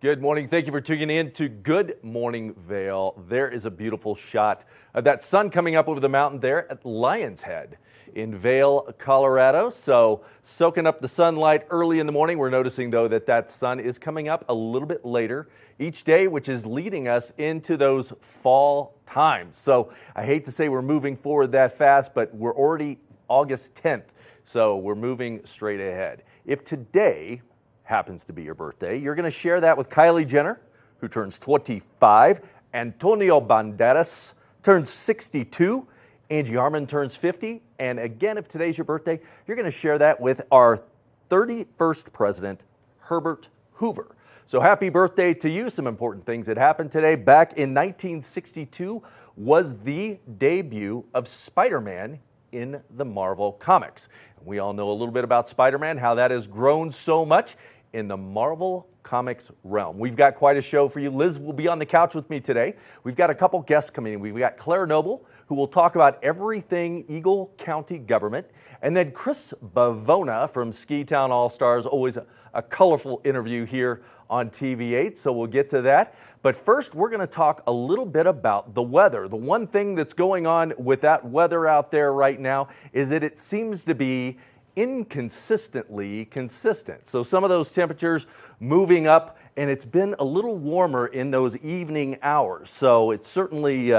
Good morning. Thank you for tuning in to Good Morning Vail. There is a beautiful shot of that sun coming up over the mountain there at Lion's Head in Vail, Colorado. So soaking up the sunlight early in the morning. We're noticing, though, that sun is coming up a little bit later each day, which is leading us into those fall times. So I hate to say we're moving forward that fast, but we're already August 10th. So we're moving straight ahead. If today happens to be your birthday, you're going to share that with Kylie Jenner, who turns 25. Antonio Banderas turns 62. Angie Harmon turns 50. And again, if today's your birthday, you're going to share that with our 31st president, Herbert Hoover. So happy birthday to you. Some important things that happened today. Back in 1962 was the debut of Spider-Man in the Marvel Comics. We all know a little bit about Spider-Man, how that has grown so much in the Marvel Comics realm. We've got quite a show for you. Liz will be on the couch with me today. We've got a couple guests coming in. We've got Claire Noble, who will talk about everything Eagle County government. And then Chris Bavona from Ski Town All-Stars, always a colorful interview here on TV8, so we'll get to that. But first, we're going to talk a little bit about the weather. The one thing that's going on with that weather out there right now is that it seems to be inconsistently consistent. So some of those temperatures moving up, and it's been a little warmer in those evening hours. So it's certainly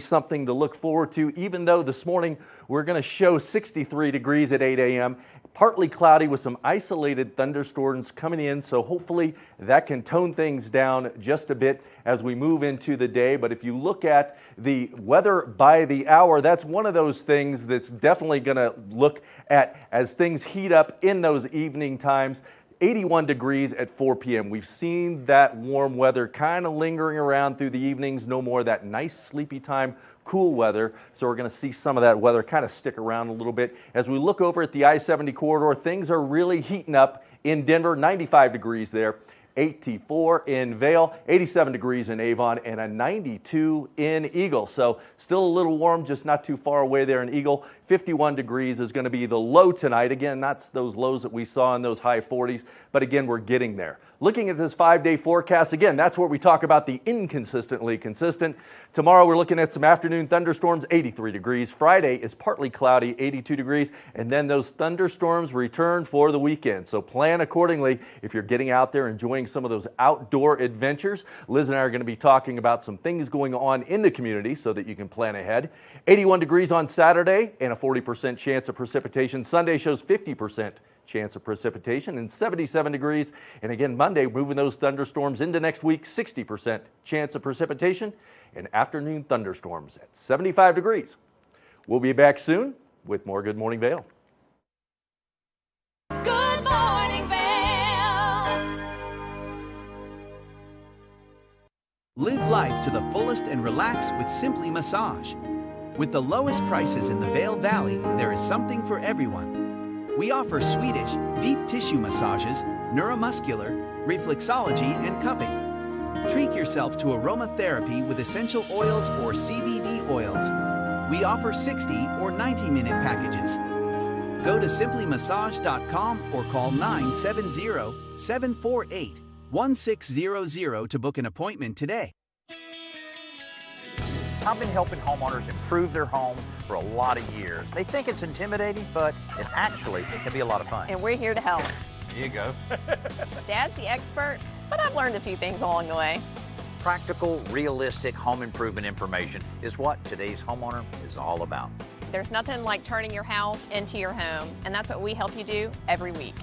something to look forward to, even though this morning we're going to show 63 degrees at 8 a.m. Partly cloudy with some isolated thunderstorms coming in, so hopefully that can tone things down just a bit as we move into the day. But if you look at the weather by the hour, that's one of those things that's definitely going to look at as things heat up in those evening times. 81 degrees at 4 p.m. We've seen that warm weather kind of lingering around through the evenings. No more of that nice sleepy time, cool weather. So we're going to see some of that weather kind of stick around a little bit. As we look over at the I-70 corridor, things are really heating up in Denver. 95 degrees there. 84 in Vail, 87 degrees in Avon, and a 92 in Eagle. So still a little warm, just not too far away there in Eagle. 51 degrees is going to be the low tonight. Again, not those lows that we saw in those high 40s, but again, we're getting there. Looking at this 5-day forecast, again, that's where we talk about the inconsistently consistent. Tomorrow, we're looking at some afternoon thunderstorms, 83 degrees. Friday is partly cloudy, 82 degrees, and then those thunderstorms return for the weekend. So plan accordingly if you're getting out there enjoying some of those outdoor adventures. Liz and I are going to be talking about some things going on in the community so that you can plan ahead. 81 degrees on Saturday and a 40% chance of precipitation. Sunday shows 50% chance of precipitation and 77 degrees. And again, Monday, moving those thunderstorms into next week, 60% chance of precipitation and afternoon thunderstorms at 75 degrees. We'll be back soon with more Good Morning Vail. Good Morning Vail. Live life to the fullest and relax with Simply Massage. With the lowest prices in the Vail Valley, there is something for everyone. We offer Swedish, deep tissue massages, neuromuscular, reflexology, and cupping. Treat yourself to aromatherapy with essential oils or CBD oils. We offer 60 or 90-minute packages. Go to simplymassage.com or call 970-748-1600 to book an appointment today. I've been helping homeowners improve their home for a lot of years. They think it's intimidating, but it actually can be a lot of fun. And we're here to help. There you go. Dad's the expert, but I've learned a few things along the way. Practical, realistic home improvement information is what today's homeowner is all about. There's nothing like turning your house into your home, and that's what we help you do every week.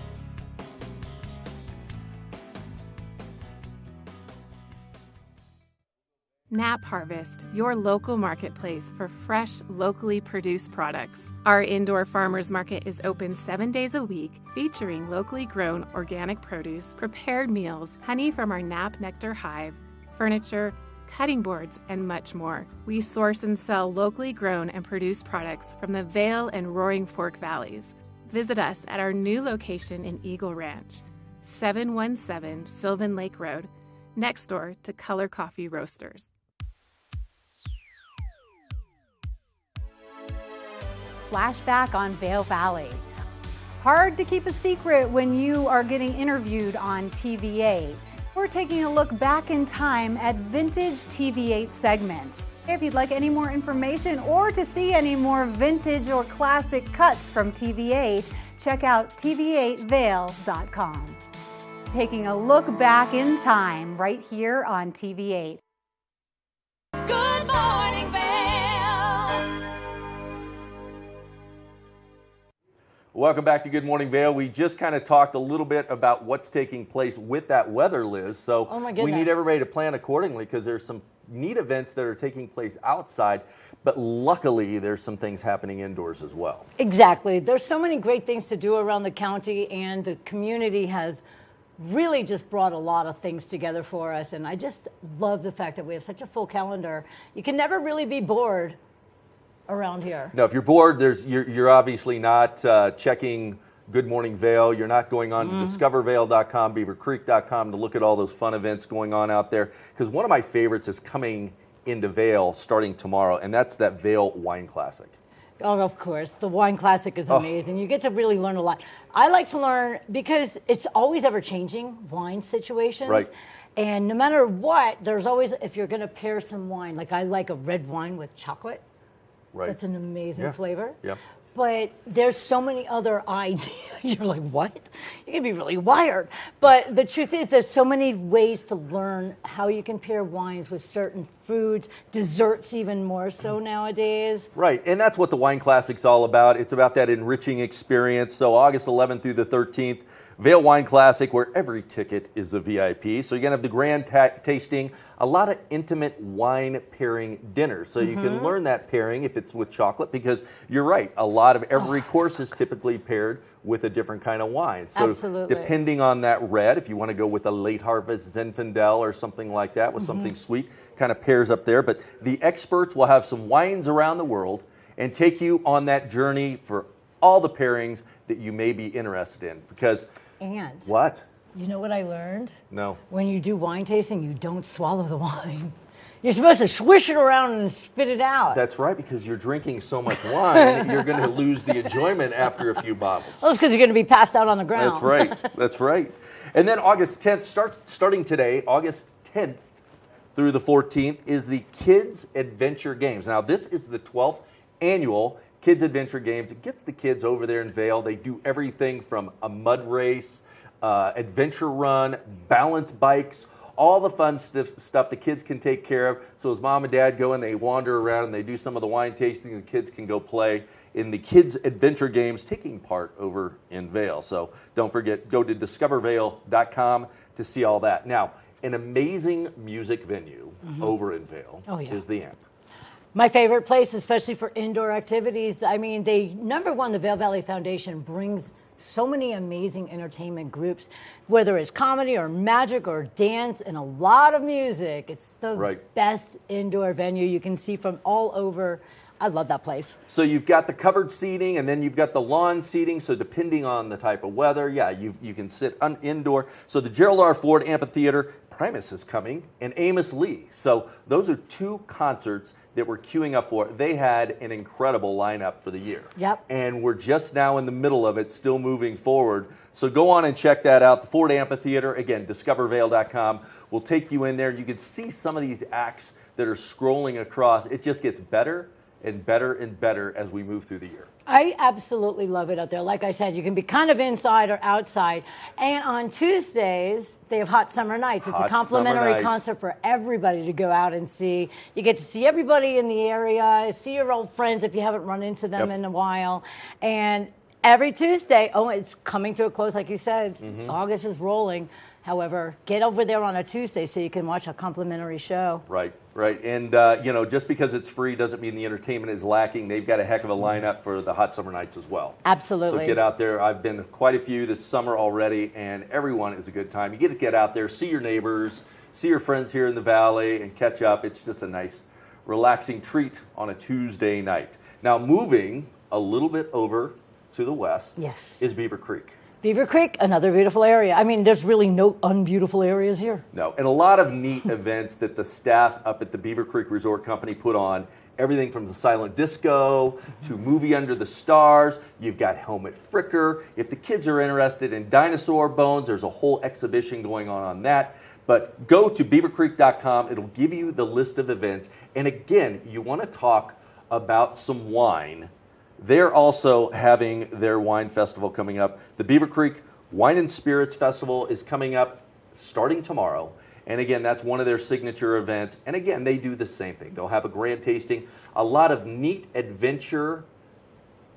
Nap Harvest, your local marketplace for fresh, locally produced products. Our indoor farmers market is open 7 days a week, featuring locally grown organic produce, prepared meals, honey from our Nap Nectar hive, furniture, cutting boards, and much more. We source and sell locally grown and produced products from the Vail and Roaring Fork Valleys. Visit us at our new location in Eagle Ranch, 717 Sylvan Lake Road, next door to Color Coffee Roasters. Flashback on Vail Valley. Hard to keep a secret when you are getting interviewed on TV8. We're taking a look back in time at vintage TV8 segments. If you'd like any more information or to see any more vintage or classic cuts from TV8, check out tv8vail.com. Taking a look back in time right here on TV8. Good morning, Vail. Welcome back to Good Morning Vail. We just kind of talked a little bit about what's taking place with that weather, Liz. So Oh my we goodness. need everybody to plan accordingly because there's some neat events that are taking place outside, but luckily there's some things happening indoors as well. Exactly. There's so many great things to do around the county, and the community has really just brought a lot of things together for us. And I just love the fact that we have such a full calendar. You can never really be bored around here. Now, if you're bored, you're obviously not checking Good Morning Vail. You're not going on to discovervail.com, beavercreek.com to look at all those fun events going on out there. Because one of my favorites is coming into Vail starting tomorrow, and that's that Vail Wine Classic. Oh, of course. The Wine Classic is amazing. You get to really learn a lot. I like to learn because it's always ever changing wine situations. Right. And no matter what, there's always, if you're going to pair some wine, like I like a red wine with chocolate. Right. That's an amazing flavor. Yeah. But there's so many other ideas. You're like, what? You're going to be really wired. But the truth is, there's so many ways to learn how you can pair wines with certain foods, desserts even more so nowadays. Right, and that's what the Wine Classic's all about. It's about that enriching experience. So August 11th through the 13th, Vail Wine Classic, where every ticket is a VIP. So you're going to have the grand tasting, a lot of intimate wine pairing dinners. So you can learn that pairing if it's with chocolate, because you're right, a lot of every course is typically paired with a different kind of wine. So Absolutely. depending on that red, if you want to go with a late harvest Zinfandel or something like that with something sweet, kind of pairs up there. But the experts will have some wines around the world and take you on that journey for all the pairings that you may be interested in. Because And what? you know what I learned? No. When you do wine tasting, you don't swallow the wine. You're supposed to swish it around and spit it out. That's right, because you're drinking so much wine, you're going to lose the enjoyment after a few bottles. Well, it's because you're going to be passed out on the ground. That's right. That's right. And then August 10th, starting today, August 10th through the 14th, is the Kids Adventure Games. Now, this is the 12th annual Kids Adventure Games. It gets the kids over there in Vail. They do everything from a mud race, adventure run, balance bikes, all the fun stuff the kids can take care of. So as mom and dad go and they wander around and they do some of the wine tasting, the kids can go play in the Kids Adventure Games taking part over in Vail. So don't forget, go to discovervail.com to see all that. Now, an amazing music venue over in Vail is the Amp. My favorite place, especially for indoor activities. I mean, number one, the Vail Valley Foundation brings so many amazing entertainment groups, whether it's comedy or magic or dance and a lot of music. It's the best indoor venue you can see from all over. I love that place. So you've got the covered seating, and then you've got the lawn seating. So depending on the type of weather, you can sit indoor. So the Gerald R. Ford Amphitheater, Primus is coming, and Amos Lee. So those are two concerts that we're queuing up for. They had an incredible lineup for the year. Yep. And we're just now in the middle of it, still moving forward. So go on and check that out. The Ford Amphitheater, again, discovervail.com, will take you in there. You can see some of these acts that are scrolling across. It just gets better and better and better as we move through the year. I absolutely love it out there. Like I said, you can be kind of inside or outside. And on Tuesdays, they have Hot Summer Nights. It's a complimentary concert for everybody to go out and see. You get to see everybody in the area, see your old friends if you haven't run into them in a while. And every Tuesday, it's coming to a close, like you said. August is rolling. However, get over there on a Tuesday so you can watch a complimentary show. Right. And, just because it's free doesn't mean the entertainment is lacking. They've got a heck of a lineup for the Hot Summer Nights as well. Absolutely. So get out there. I've been to quite a few this summer already, and everyone is a good time. You get to get out there, see your neighbors, see your friends here in the valley, and catch up. It's just a nice, relaxing treat on a Tuesday night. Now, moving a little bit over to the west is Beaver Creek. Beaver Creek, another beautiful area. I mean, there's really no unbeautiful areas here. No, and a lot of neat events that the staff up at the Beaver Creek Resort Company put on. Everything from the silent disco to movie under the stars. You've got Helmet Fricker. If the kids are interested in dinosaur bones, there's a whole exhibition going on that. But go to beavercreek.com. It'll give you the list of events. And again, you want to talk about some wine. They're also having their wine festival coming up. The Beaver Creek Wine and Spirits Festival is coming up starting tomorrow. And again, that's one of their signature events. And again, they do the same thing. They'll have a grand tasting, a lot of neat adventure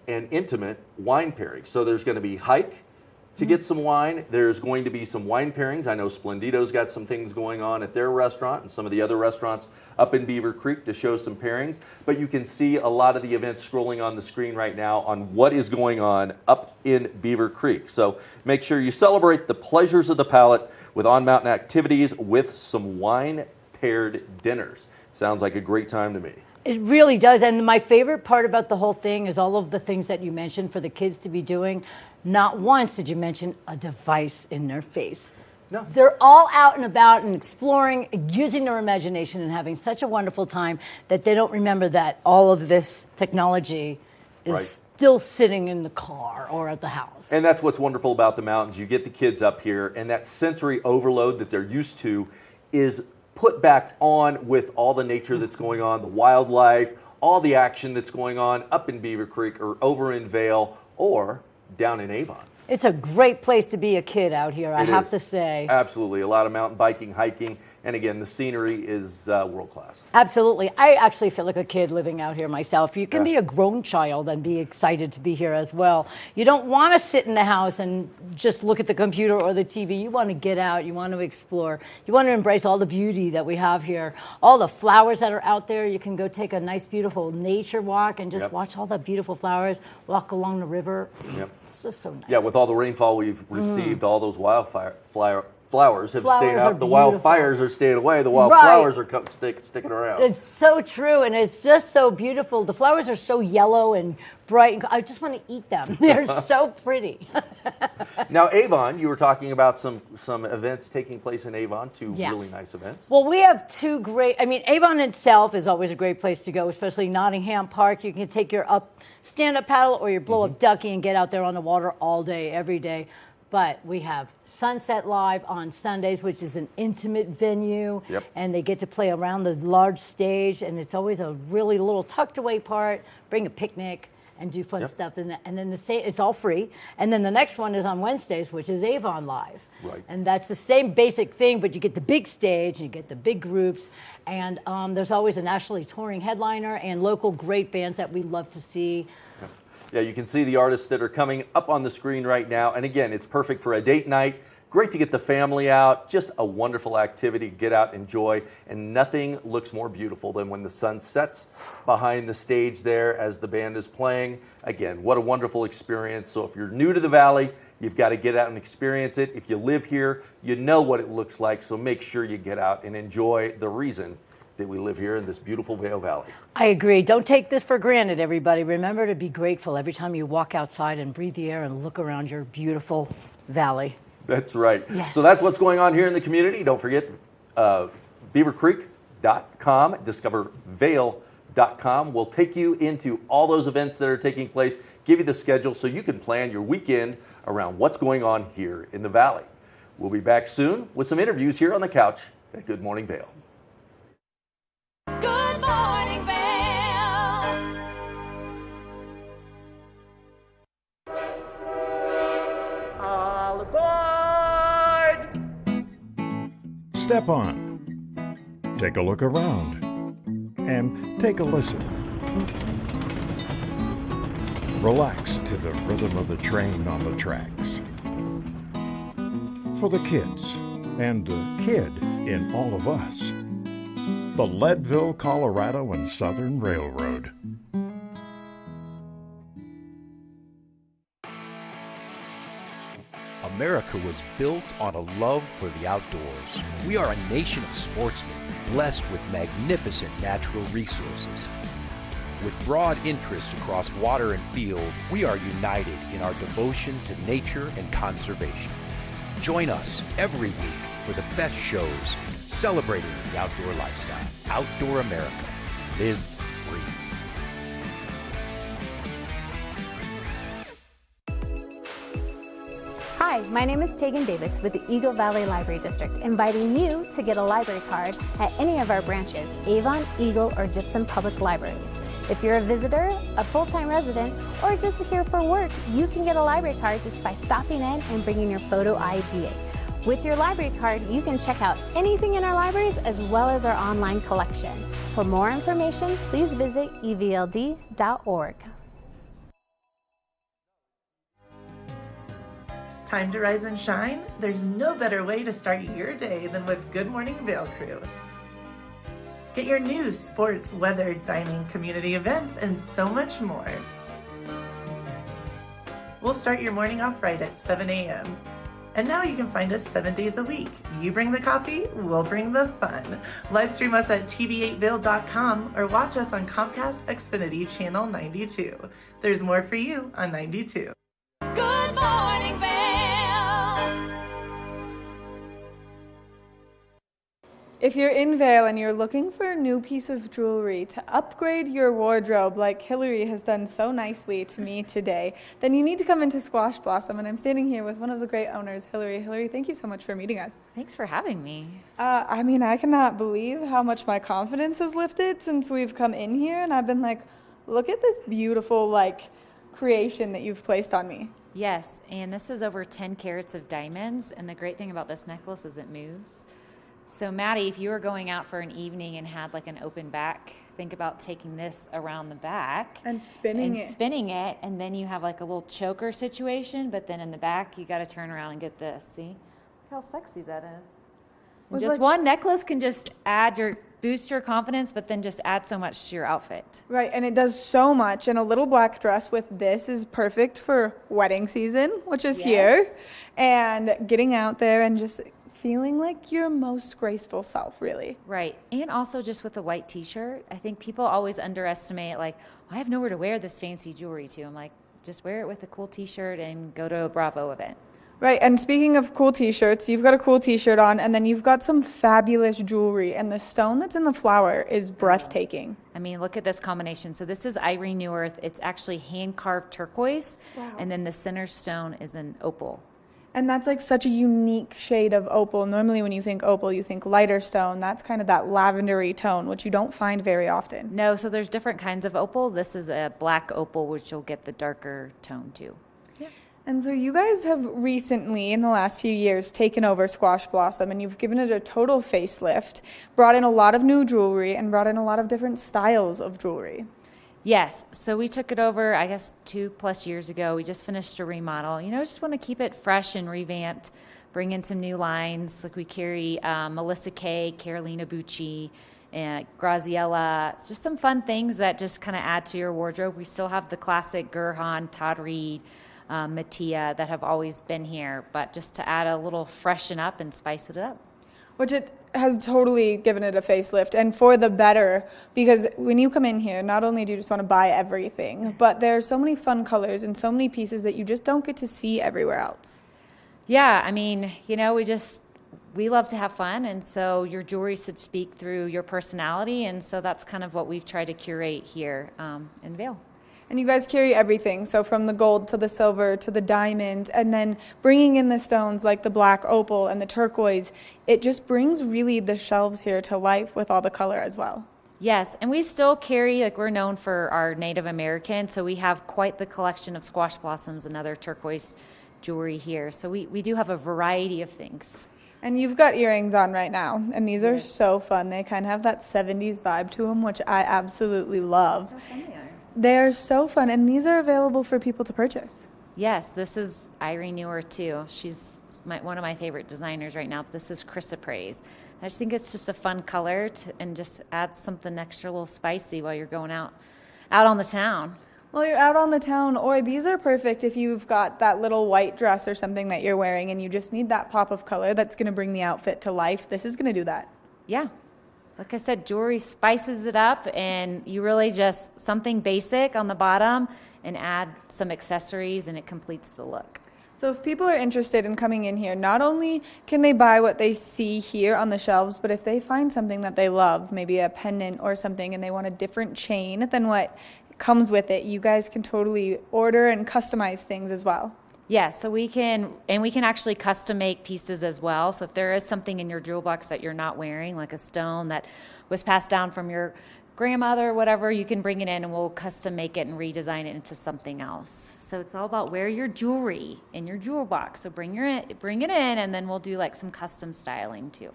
and intimate wine pairings. So there's going to be hike to get some wine. There's going to be some wine pairings. I know Splendido's got some things going on at their restaurant and some of the other restaurants up in Beaver Creek to show some pairings. But you can see a lot of the events scrolling on the screen right now on what is going on up in Beaver Creek. So make sure you celebrate the pleasures of the palate with on-mountain activities with some wine-paired dinners. Sounds like a great time to me. It really does. And my favorite part about the whole thing is all of the things that you mentioned for the kids to be doing. Not once did you mention a device in their face. No. They're all out and about and exploring, using their imagination and having such a wonderful time that they don't remember that all of this technology is still sitting in the car or at the house. And that's what's wonderful about the mountains. You get the kids up here, and that sensory overload that they're used to is put back on with all the nature that's going on, the wildlife, all the action that's going on up in Beaver Creek or over in Vail or down in Avon. It's a great place to be a kid out here, I have to say. Absolutely. A lot of mountain biking, hiking, and again, the scenery is world class. Absolutely. I actually feel like a kid living out here myself. You can be a grown child and be excited to be here as well. You don't want to sit in the house and just look at the computer or the TV. You want to get out. You want to explore. You want to embrace all the beauty that we have here. All the flowers that are out there. You can go take a nice, beautiful nature walk and just watch all the beautiful flowers, walk along the river. It's just so nice. Yeah, with all the rainfall we've received, all those flowers have Flowers stayed are up. The beautiful. wildfires are staying away. The wildflowers are sticking around. It's so true, and it's just so beautiful. The flowers are so yellow and bright. I just want to eat them. They're so pretty. Now, Avon, you were talking about some events taking place in Avon, two really nice events. Well, we have two great, Avon itself is always a great place to go, especially Nottingham Park. You can take your stand-up paddle or your blow-up ducky and get out there on the water all day, every day. But we have Sunset Live on Sundays, which is an intimate venue, and they get to play around the large stage, and it's always a really little tucked-away part. Bring a picnic and do fun stuff, and then it's all free. And then the next one is on Wednesdays, which is Avon Live, and that's the same basic thing, but you get the big stage, and you get the big groups, and there's always a nationally touring headliner and local great bands that we love to see. Yeah, you can see the artists that are coming up on the screen right now. And again, it's perfect for a date night. Great to get the family out. Just a wonderful activity. Get out, enjoy. And nothing looks more beautiful than when the sun sets behind the stage there as the band is playing. Again, what a wonderful experience. So if you're new to the Valley, you've got to get out and experience it. If you live here, you know what it looks like. So make sure you get out and enjoy the reason that we live here in this beautiful Vail Valley. I agree. Don't take this for granted, everybody. Remember to be grateful every time you walk outside and breathe the air and look around your beautiful valley. That's right. Yes. So that's what's going on here in the community. Don't forget beavercreek.com, discovervail.com. We'll take you into all those events that are taking place, give you the schedule so you can plan your weekend around what's going on here in the Valley. We'll be back soon with some interviews here on the couch at Good Morning Vail. Good morning, Vail. All aboard! Step on. Take a look around. And take a listen. Relax to the rhythm of the train on the tracks. For the kids, and the kid in all of us. The Leadville, Colorado and Southern Railroad. America was built on a love for the outdoors. We are a nation of sportsmen, blessed with magnificent natural resources. With broad interests across water and field, we are united in our devotion to nature and conservation. Join us every week for the best shows celebrating the outdoor lifestyle. Outdoor America. Live free. Hi, my name is Tegan Davis with the Eagle Valley Library District, inviting you to get a library card at any of our branches, Avon, Eagle, or Gypsum Public Libraries. If you're a visitor, a full-time resident, or just here for work, you can get a library card just by stopping in and bringing your photo ID. With your library card, you can check out anything in our libraries as well as our online collection. For more information, please visit evld.org. Time to rise and shine? There's no better way to start your day than with Good Morning Vail Crew. Get your news, sports, weather, dining, community events, and so much more. We'll start your morning off right at 7 a.m. And now you can find us 7 days a week. You bring the coffee, we'll bring the fun. Live stream us at tv8vail.com or watch us on Comcast Xfinity Channel 92. There's more for you on 92. Good morning, Vail. If you're in Vail and you're looking for a new piece of jewelry to upgrade your wardrobe like Hillary has done so nicely to me today, then you need to come into Squash Blossom. And I'm standing here with one of the great owners, Hillary. Hillary, thank you so much for meeting us. Thanks for having me. I cannot believe how much my confidence has lifted since we've come in here. And I've been like, look at this beautiful, creation that you've placed on me. Yes, and this is over 10 carats of diamonds. And the great thing about this necklace is it moves. So Maddie, if you were going out for an evening and had an open back, think about taking this around the back. And spinning it, and then you have a little choker situation, but then in the back, you got to turn around and get this. See? Look how sexy that is. Just one necklace can just boost your confidence, but then just add so much to your outfit. Right, and it does so much. And a little black dress with this is perfect for wedding season, which is here, and getting out there and just feeling like your most graceful self, really. Right, and also just with a white t-shirt. I think people always underestimate, I have nowhere to wear this fancy jewelry to. I'm like, just wear it with a cool t-shirt and go to a Bravo event. Right, and speaking of cool t-shirts, you've got a cool t-shirt on, and then you've got some fabulous jewelry, and the stone that's in the flower is breathtaking. I mean, look at this combination. So this is Irene New Earth. It's actually hand-carved turquoise, and then the center stone is an opal. And that's such a unique shade of opal. Normally when you think opal, you think lighter stone. That's kind of that lavendery tone, which you don't find very often. No, so there's different kinds of opal. This is a black opal, which you'll get the darker tone too. Yeah. And so you guys have recently, in the last few years, taken over Squash Blossom, and you've given it a total facelift, brought in a lot of new jewelry, and brought in a lot of different styles of jewelry. Yes, so we took it over, 2+ years ago. We just finished a remodel. Just want to keep it fresh and revamped, bring in some new lines. We carry Melissa Kay, Carolina Bucci, and Graziella. It's just some fun things that just kind of add to your wardrobe. We still have the classic Gerhan, Todd Reed, Mattia that have always been here, but just to add a little freshen up and spice it up. Which it has totally given it a facelift, and for the better, because when you come in here, not only do you just want to buy everything, but there are so many fun colors and so many pieces that you just don't get to see everywhere else. Yeah, I mean, we love to have fun, and so your jewelry should speak through your personality, and so that's kind of what we've tried to curate here in Vail. And you guys carry everything, so from the gold to the silver to the diamond, and then bringing in the stones like the black opal and the turquoise, it just brings really the shelves here to life with all the color as well. Yes, and we still carry, we're known for our Native American, so we have quite the collection of squash blossoms and other turquoise jewelry here. So we do have a variety of things. And you've got earrings on right now, and these are so fun. They kind of have that 70s vibe to them, which I absolutely love. How fun they are. They're so fun, and these are available for people to purchase. Yes, this is Irene New Earth too. She's one of my favorite designers right now. But this is chrysoprase. I just think it's just a fun color and just adds something extra, a little spicy while you're going out on the town. Well, you're out on the town, or these are perfect if you've got that little white dress or something that you're wearing and you just need that pop of color that's going to bring the outfit to life. This is going to do that. Yeah. Like I said, jewelry spices it up, and you really just something basic on the bottom and add some accessories, and it completes the look. So if people are interested in coming in here, not only can they buy what they see here on the shelves, but if they find something that they love, maybe a pendant or something, and they want a different chain than what comes with it, you guys can totally order and customize things as well. Yes, so we can actually custom make pieces as well. So if there is something in your jewel box that you're not wearing, like a stone that was passed down from your grandmother or whatever, you can bring it in and we'll custom make it and redesign it into something else. So it's all about wear your jewelry in your jewel box. So bring it in, and then we'll do like some custom styling too.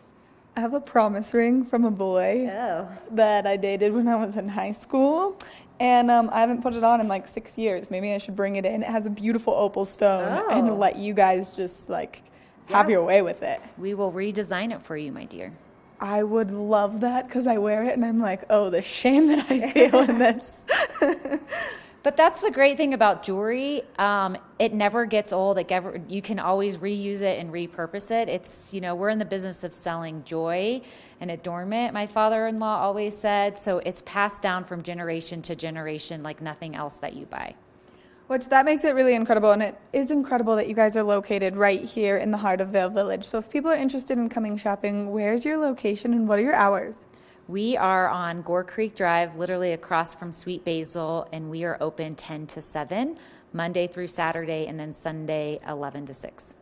I have a promise ring from a boy that I dated when I was in high school. And I haven't put it on in like 6 years. Maybe I should bring it in. It has a beautiful opal stone and let you guys just like have your way with it. We will redesign it for you, my dear. I would love that because I wear it and I'm like, oh, the shame that I feel in this. But that's the great thing about jewelry. It never gets old. You can always reuse it and repurpose it. It's, we're in the business of selling joy and adornment, my father-in-law always said. So it's passed down from generation to generation like nothing else that you buy. Which that makes it really incredible. And it is incredible that you guys are located right here in the heart of Vail Village. So if people are interested in coming shopping, where's your location and what are your hours? We are on Gore Creek Drive, literally across from Sweet Basil, and we are open 10 to 7, Monday through Saturday, and then Sunday 11 to 6.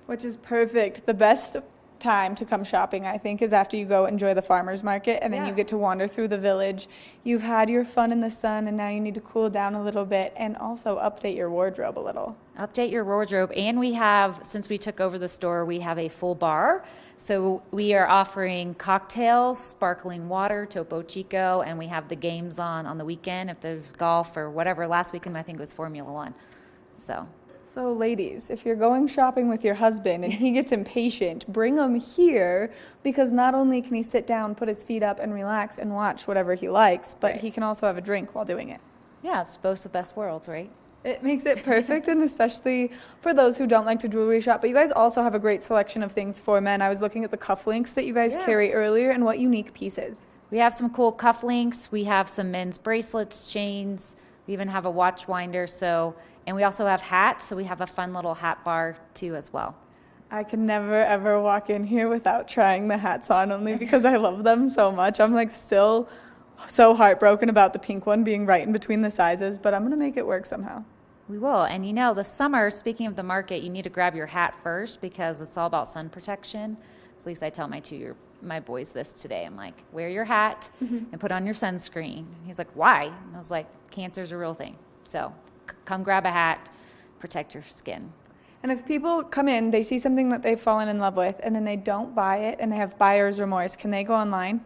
Which is perfect. The best time to come shopping, I think, is after you go enjoy the farmer's market, and then you get to wander through the village. You've had your fun in the sun, and now you need to cool down a little bit and also update your wardrobe a little. Update your wardrobe, and we have, since we took over the store, we have a full bar. So we are offering cocktails, sparkling water, Topo Chico, and we have the games on the weekend if there's golf or whatever. Last weekend I think it was Formula One. So ladies, if you're going shopping with your husband and he gets impatient, bring him here because not only can he sit down, put his feet up and relax and watch whatever he likes, but he can also have a drink while doing it. Yeah, it's both the best worlds, right? It makes it perfect, and especially for those who don't like to jewelry shop. But you guys also have a great selection of things for men. I was looking at the cufflinks that you guys carry earlier, and what unique pieces. We have some cool cufflinks. We have some men's bracelets, chains. We even have a watch winder. And we also have hats, so we have a fun little hat bar too as well. I can never ever walk in here without trying the hats on, only because I love them so much. I'm like still so heartbroken about the pink one being right in between the sizes, but I'm going to make it work somehow. We will. And the summer, speaking of the market, you need to grab your hat first because it's all about sun protection. At least I tell my boys this today. I'm like, wear your hat and put on your sunscreen. He's like, why? And I was like, cancer's a real thing. So come grab a hat, protect your skin. And if people come in, they see something that they've fallen in love with, and then they don't buy it and they have buyer's remorse, can they go online?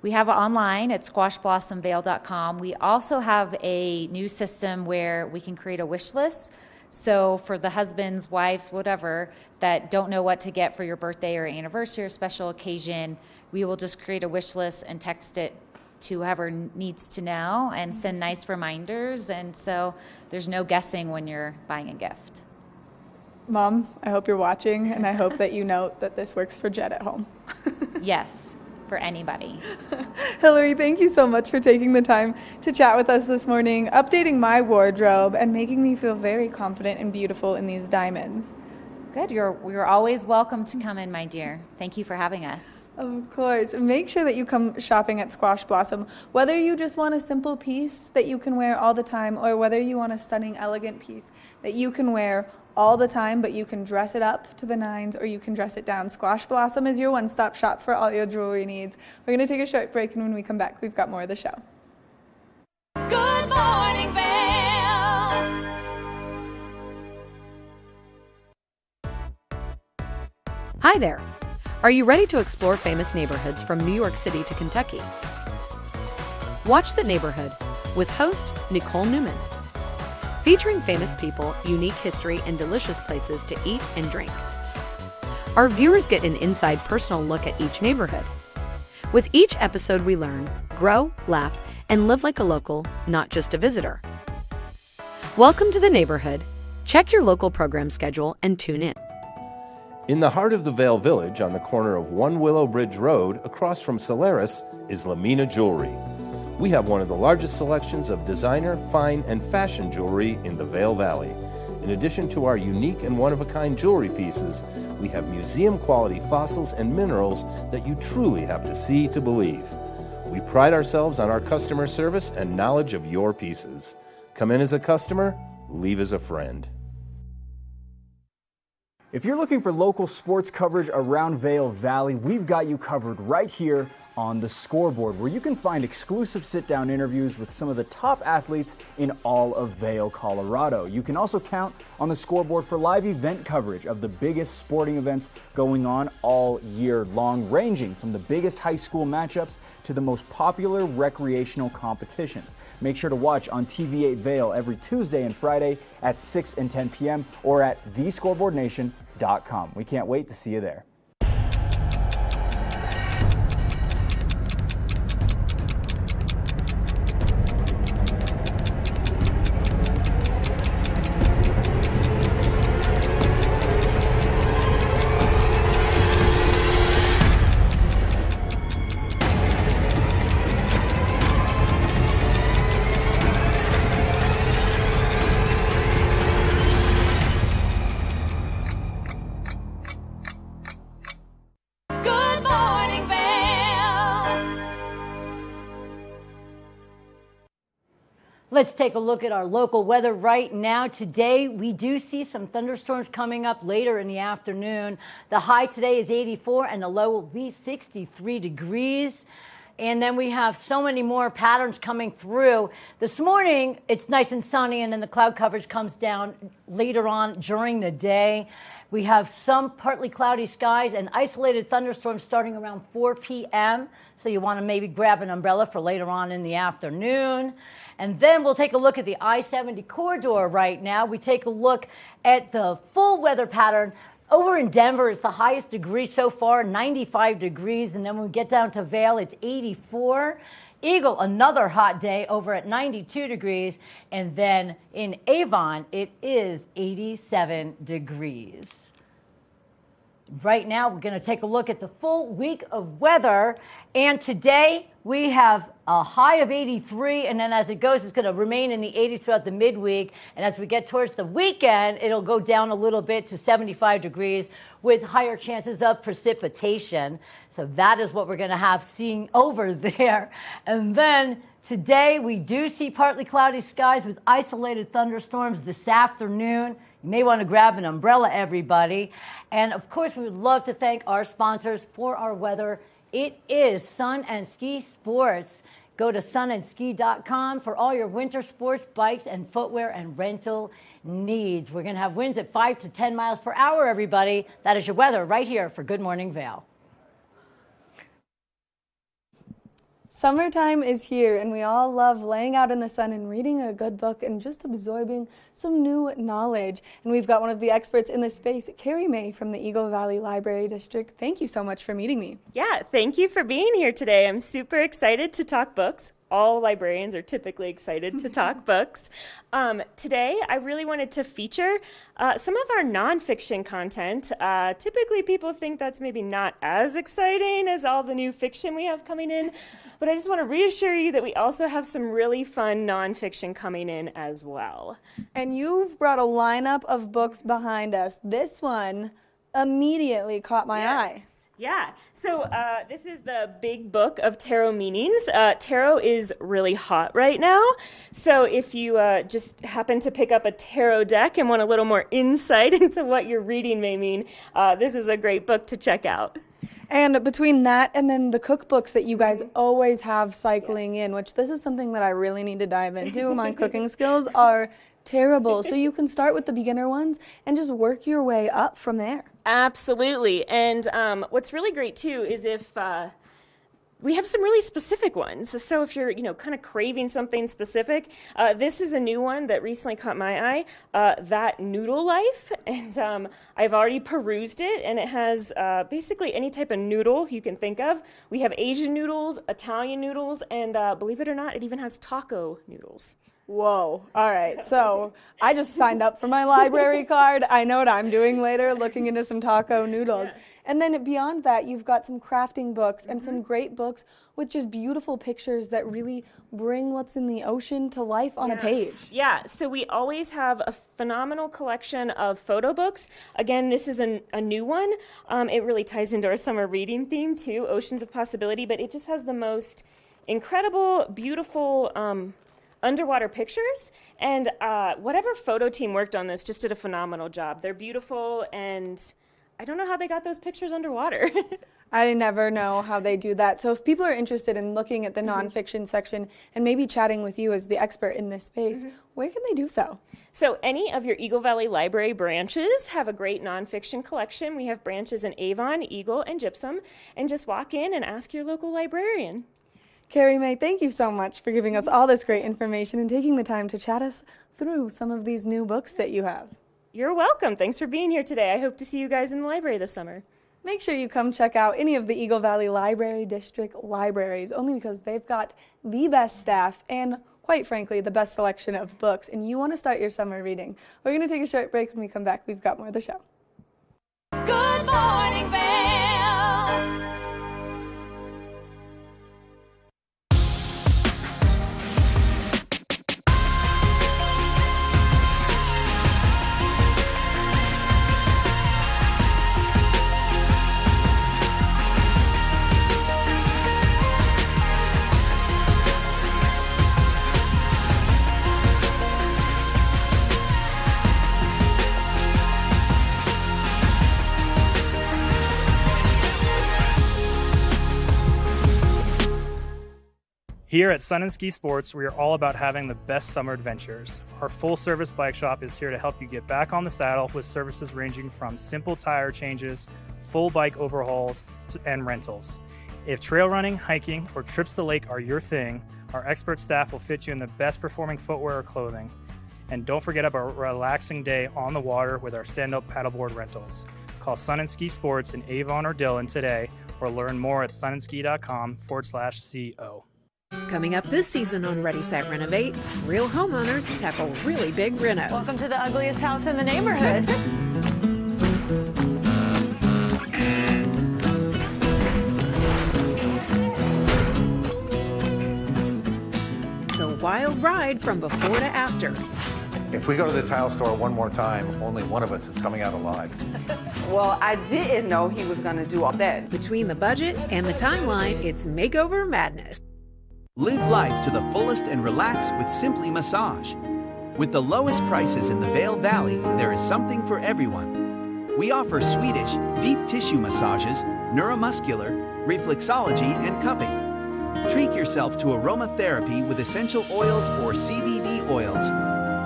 We have it online at squashblossomvail.com. We also have a new system where we can create a wish list. So for the husbands, wives, whatever, that don't know what to get for your birthday or anniversary or special occasion, we will just create a wish list and text it to whoever needs to know and send nice reminders. And so there's no guessing when you're buying a gift. Mom, I hope you're watching, and I hope that you note that this works for Jed at home. Yes. For anybody. Hillary, thank you so much for taking the time to chat with us this morning, updating my wardrobe and making me feel very confident and beautiful in these diamonds. Good. You're always welcome to come in, my dear. Thank you for having us. Of course. Make sure that you come shopping at Squash Blossom, whether you just want a simple piece that you can wear all the time or whether you want a stunning, elegant piece that you can wear all the time, but you can dress it up to the nines or you can dress it down. Squash Blossom is your one-stop shop for all your jewelry needs. We're going to take a short break, and when we come back, we've got more of the show. Good morning, Vail. Hi there. Are you ready to explore famous neighborhoods from New York City to Kentucky? Watch The Neighborhood with host Nicole Newman. Featuring famous people, unique history, and delicious places to eat and drink. Our viewers get an inside personal look at each neighborhood. With each episode we learn, grow, laugh, and live like a local, not just a visitor. Welcome to The Neighborhood. Check your local program schedule and tune in. In the heart of the Vail Village, on the corner of One Willow Bridge Road, across from Solaris, is Lamina Jewelry. We have one of the largest selections of designer, fine, and fashion jewelry in the Vail Valley. In addition to our unique and one-of-a-kind jewelry pieces, we have museum-quality fossils and minerals that you truly have to see to believe. We pride ourselves on our customer service and knowledge of your pieces. Come in as a customer, leave as a friend. If you're looking for local sports coverage around Vail Valley, we've got you covered right here on The Scoreboard, where you can find exclusive sit-down interviews with some of the top athletes in all of Vail, Colorado. You can also count on The Scoreboard for live event coverage of the biggest sporting events going on all year long, ranging from the biggest high school matchups to the most popular recreational competitions. Make sure to watch on TV8 Vail every Tuesday and Friday at 6 and 10 p.m. or at thescoreboardnation.com. We can't wait to see you there. Good morning, Vail. Let's take a look at our local weather right now. Today, we do see some thunderstorms coming up later in the afternoon. The high today is 84 and the low will be 63 degrees. And then we have so many more patterns coming through. This morning, it's nice and sunny, and then the cloud coverage comes down later on during the day. We have some partly cloudy skies and isolated thunderstorms starting around 4 p.m. So you want to maybe grab an umbrella for later on in the afternoon. And then we'll take a look at the I-70 corridor right now. We take a look at the full weather pattern. Over in Denver, it's the highest degree so far, 95 degrees. And then when we get down to Vail, it's 84. Eagle, another hot day over at 92 degrees. And then in Avon, it is 87 degrees. Right now, we're going to take a look at the full week of weather. And today, we have a high of 83. And then as it goes, it's going to remain in the 80s throughout the midweek. And as we get towards the weekend, it'll go down a little bit to 75 degrees with higher chances of precipitation. So that is what we're going to have seeing over there. And then today, we do see partly cloudy skies with isolated thunderstorms this afternoon. You may want to grab an umbrella, everybody. And of course, we would love to thank our sponsors for our weather. It is Sun and Ski Sports. Go to sunandski.com for all your winter sports, bikes, and footwear and rental needs. We're going to have winds at 5 to 10 miles per hour, everybody. That is your weather right here for Good Morning Vail. Summertime is here, and we all love laying out in the sun and reading a good book and just absorbing some new knowledge. And we've got one of the experts in this space, Carrie May from the Eagle Valley Library District. Thank you so much for meeting me. Yeah, thank you for being here today. I'm super excited to talk books. All librarians are typically excited to talk books. Today, I really wanted to feature some of our nonfiction content. Typically, people think that's maybe not as exciting as all the new fiction we have coming in, but I just want to reassure you that we also have some really fun nonfiction coming in as well. And you've brought a lineup of books behind us. This one immediately caught my eye. Yeah. So this is the big book of tarot meanings. Tarot is really hot right now. So if you just happen to pick up a tarot deck and want a little more insight into what your reading may mean, this is a great book to check out. And between that and then the cookbooks that you guys always have cycling in, which this is something that I really need to dive into. My cooking skills are terrible. So you can start with the beginner ones and just work your way up from there. Absolutely. And what's really great, too, is if we have some really specific ones. So if you're, kind of craving something specific, this is a new one that recently caught my eye, That Noodle Life. And I've already perused it, and it has basically any type of noodle you can think of. We have Asian noodles, Italian noodles, and believe it or not, it even has taco noodles. Whoa. All right. So I just signed up for my library card. I know what I'm doing later, looking into some taco noodles. Yeah. And then beyond that, you've got some crafting books and some great books with just beautiful pictures that really bring what's in the ocean to life on a page. Yeah. So we always have a phenomenal collection of photo books. Again, this is a new one. It really ties into our summer reading theme, too, Oceans of Possibility, but it just has the most incredible, beautiful underwater pictures, and whatever photo team worked on this just did a phenomenal job. They're beautiful, and I don't know how they got those pictures underwater. I never know how they do that. So if people are interested in looking at the nonfiction section and maybe chatting with you as the expert in this space, where can they do so? So any of your Eagle Valley Library branches have a great nonfiction collection. We have branches in Avon, Eagle, and Gypsum, and just walk in and ask your local librarian. Carrie Mae, thank you so much for giving us all this great information and taking the time to chat us through some of these new books that you have. You're welcome. Thanks for being here today. I hope to see you guys in the library this summer. Make sure you come check out any of the Eagle Valley Library District libraries, only because they've got the best staff and, quite frankly, the best selection of books, and you want to start your summer reading. We're going to take a short break. When we come back, we've got more of the show. Good morning, Vail. Here at Sun and Ski Sports, we are all about having the best summer adventures. Our full-service bike shop is here to help you get back on the saddle with services ranging from simple tire changes, full bike overhauls, and rentals. If trail running, hiking, or trips to the lake are your thing, our expert staff will fit you in the best performing footwear or clothing. And don't forget about a relaxing day on the water with our stand-up paddleboard rentals. Call Sun and Ski Sports in Avon or Dillon today, or learn more at sunandski.com/CO. Coming up this season on Ready, Set, Renovate, real homeowners tackle really big renos. Welcome to the ugliest house in the neighborhood. It's a wild ride from before to after. If we go to the tile store one more time, only one of us is coming out alive. Well, I didn't know he was going to do all that. Between the budget and the timeline, it's makeover madness. Live life to the fullest and relax with Simply Massage. With the lowest prices in the Vail Valley, there is something for everyone. We offer Swedish, deep tissue massages, neuromuscular, reflexology, and cupping. Treat yourself to aromatherapy with essential oils or CBD oils.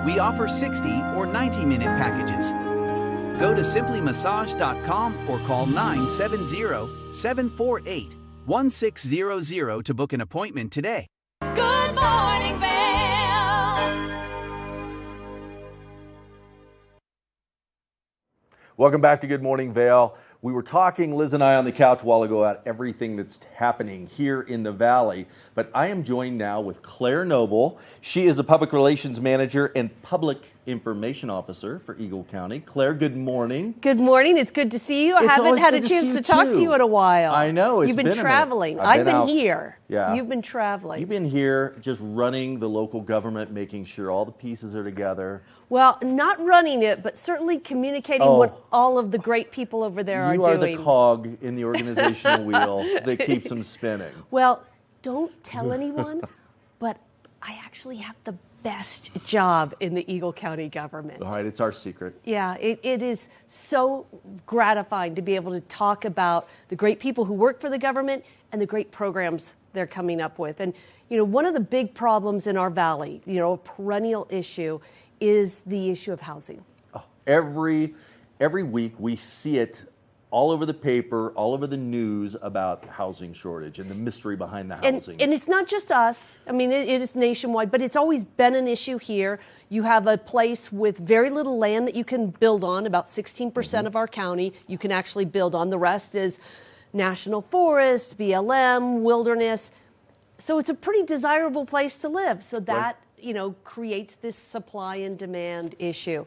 We offer 60 or 90-minute packages. Go to simplymassage.com or call 970-748-1600 to book an appointment today. Good morning, Vail. Welcome back to Good Morning Vail. We were talking, Liz and I, on the couch a while ago about everything that's happening here in the Valley, but I am joined now with Claire Noble. She is a Public Relations Manager and Public Information Officer for Eagle County. Claire, good morning. Good morning. It's good to see you. I haven't had a chance to talk to you in a while. I know. You've been traveling. I've been here. Yeah. You've been traveling. You've been here just running the local government, making sure all the pieces are together. Well, not running it, but certainly communicating what all of the great people over there are doing. You are the cog in the organizational wheel that keeps them spinning. Well, don't tell anyone, but I actually have the best job in the Eagle County government. All right, it's our secret. Yeah, it is so gratifying to be able to talk about the great people who work for the government and the great programs they're coming up with. And, you know, one of the big problems in our valley, you know, a perennial issue, is the issue of housing. Oh, every week we see it all over the paper, all over the news about the housing shortage and the mystery behind the housing. And it's not just us. I mean, it is nationwide, but it's always been an issue here. You have a place with very little land that you can build on, about 16% of our county you can actually build on. The rest is national forest, BLM, wilderness. So it's a pretty desirable place to live. So that, you know, creates this supply and demand issue.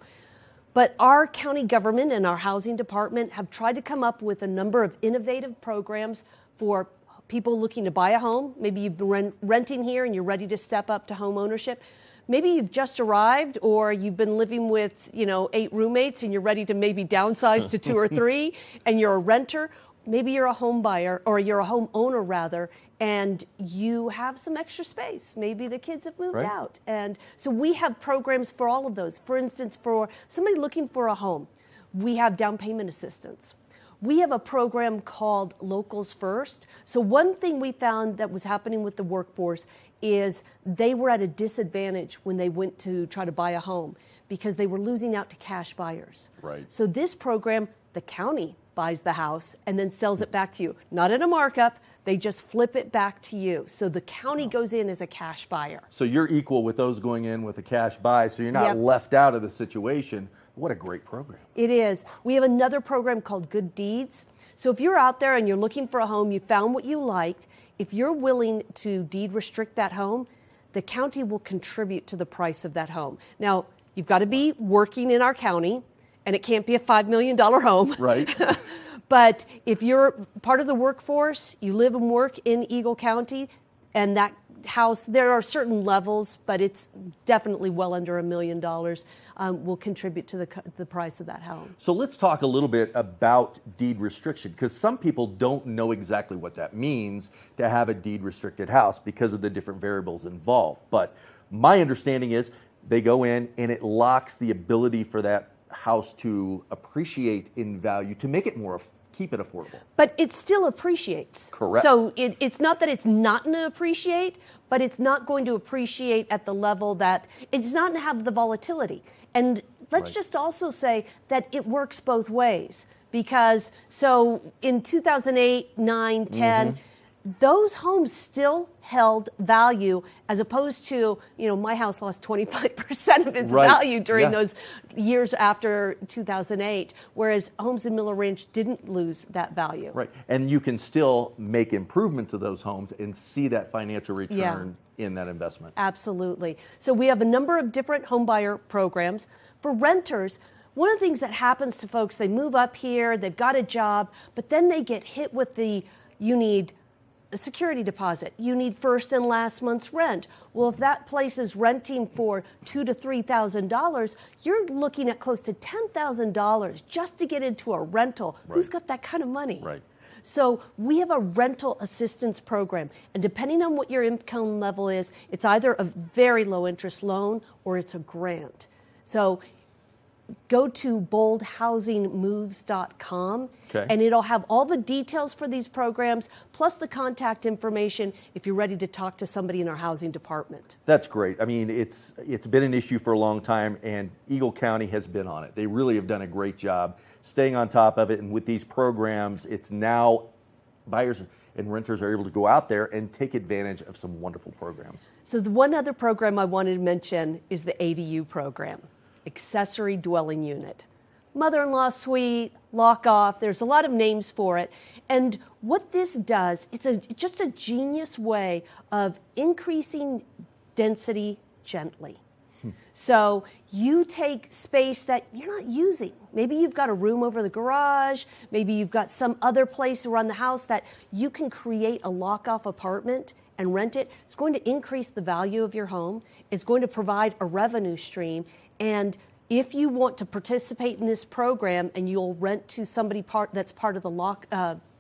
But our county government and our housing department have tried to come up with a number of innovative programs for people looking to buy a home. Maybe you've been renting here and you're ready to step up to home ownership. Maybe you've just arrived, or you've been living with, 8 roommates and you're ready to maybe downsize to 2 or 3 and you're a renter. maybe you're a home buyer, or you're a home owner rather, and you have some extra space. Maybe the kids have moved out. And so we have programs for all of those. For instance, for somebody looking for a home, we have down payment assistance. We have a program called Locals First. So one thing we found that was happening with the workforce is they were at a disadvantage when they went to try to buy a home because they were losing out to cash buyers. Right. So this program, the county buys the house and then sells it back to you. Not at a markup, they just flip it back to you. So the county goes in as a cash buyer. So you're equal with those going in with a cash buy, so you're not left out of the situation. What a great program. It is. We have another program called Good Deeds. So if you're out there and you're looking for a home, you found what you liked, if you're willing to deed restrict that home, the county will contribute to the price of that home. Now, you've got to be working in our county, and it can't be a $5 million home. Right. But if you're part of the workforce, you live and work in Eagle County, and that house, there are certain levels, but it's definitely well under $1 million, will contribute to the price of that home. So let's talk a little bit about deed restriction, because some people don't know exactly what that means to have a deed restricted house because of the different variables involved. But my understanding is they go in and it locks the ability for that house to appreciate in value, to make it more, keep it affordable. But it still appreciates. Correct. So it's not that it's not going to appreciate, but it's not going to appreciate at the level that it's not going to have the volatility. And let's just also say that it works both ways, because so in 2008, 9, 10, those homes still held value, as opposed to, my house lost 25% of its value during those years after 2008, whereas homes in Miller Ranch didn't lose that value. Right. And you can still make improvement to those homes and see that financial return in that investment. Absolutely. So we have a number of different home buyer programs. For renters, one of the things that happens to folks, they move up here, they've got a job, but then they get hit with you need a security deposit. You need first and last month's rent. Well, if that place is renting for $2,000 to $3,000, you're looking at close to $10,000 just to get into a rental. Who's got that kind of money? Right. So we have a rental assistance program, and depending on what your income level is, it's either a very low interest loan or it's a grant. So go to boldhousingmoves.com, and it'll have all the details for these programs, plus the contact information if you're ready to talk to somebody in our housing department. That's great. I mean, it's been an issue for a long time, and Eagle County has been on it. They really have done a great job staying on top of it, and with these programs, it's now buyers and renters are able to go out there and take advantage of some wonderful programs. So the one other program I wanted to mention is the ADU program. Accessory dwelling unit. Mother-in-law suite, lock-off, there's a lot of names for it. And what this does, it's just a genius way of increasing density gently. So you take space that you're not using. Maybe you've got a room over the garage, maybe you've got some other place around the house that you can create a lock-off apartment and rent it. It's going to increase the value of your home. It's going to provide a revenue stream. And if you want to participate in this program and you'll rent to somebody that's part of the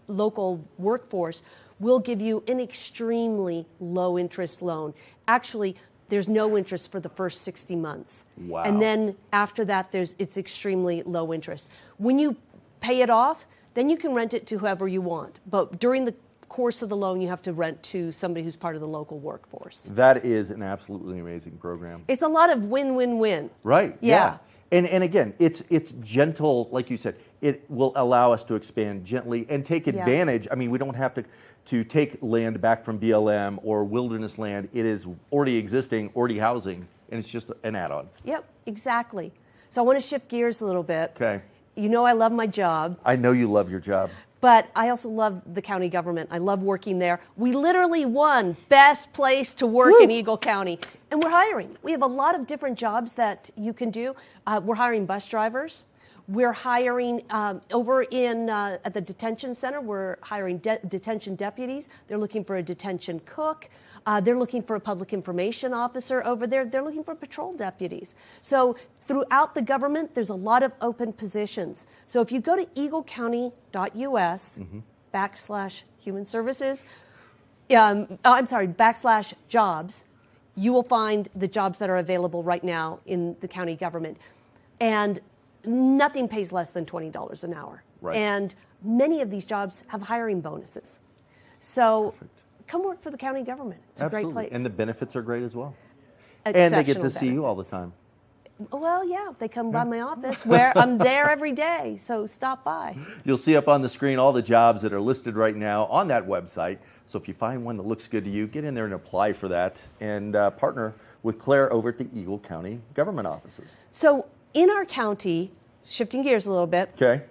local workforce, we'll give you an extremely low interest loan. Actually, there's no interest for the first 60 months. Wow. And then after that, it's extremely low interest. When you pay it off, then you can rent it to whoever you want. But during the course of the loan, you have to rent to somebody who's part of the local workforce. That is an absolutely amazing program. It's a lot of win-win-win. Right. Yeah. And again, it's gentle, like you said. It will allow us to expand gently and take advantage. I mean, we don't have to take land back from BLM or wilderness land. It is already existing, already housing, and it's just an add-on. Yep, exactly. So I want to shift gears a little bit. Okay. You know I love my job. I know you love your job. But I also love the county government. I love working there. We literally won Best Place to Work in Eagle County. And we're hiring. We have a lot of different jobs that you can do. We're hiring bus drivers. We're hiring over at the detention center, we're hiring detention deputies. They're looking for a detention cook. They're looking for a public information officer over there. They're looking for patrol deputies. So throughout the government, there's a lot of open positions. So if you go to eaglecounty.us, /human services, /jobs, you will find the jobs that are available right now in the county government. And nothing pays less than $20 an hour. Right. And many of these jobs have hiring bonuses. So come work for the county government. It's a great place. And the benefits are great as well. And they get to Exceptional see you all the benefits. time. Well, yeah, if they come by my office, where I'm there every day, so stop by. You'll see up on the screen all the jobs that are listed right now on that website. So if you find one that looks good to you, get in there and apply for that and partner with Claire over at the Eagle County government offices. So in our county, shifting gears a little bit, Okay.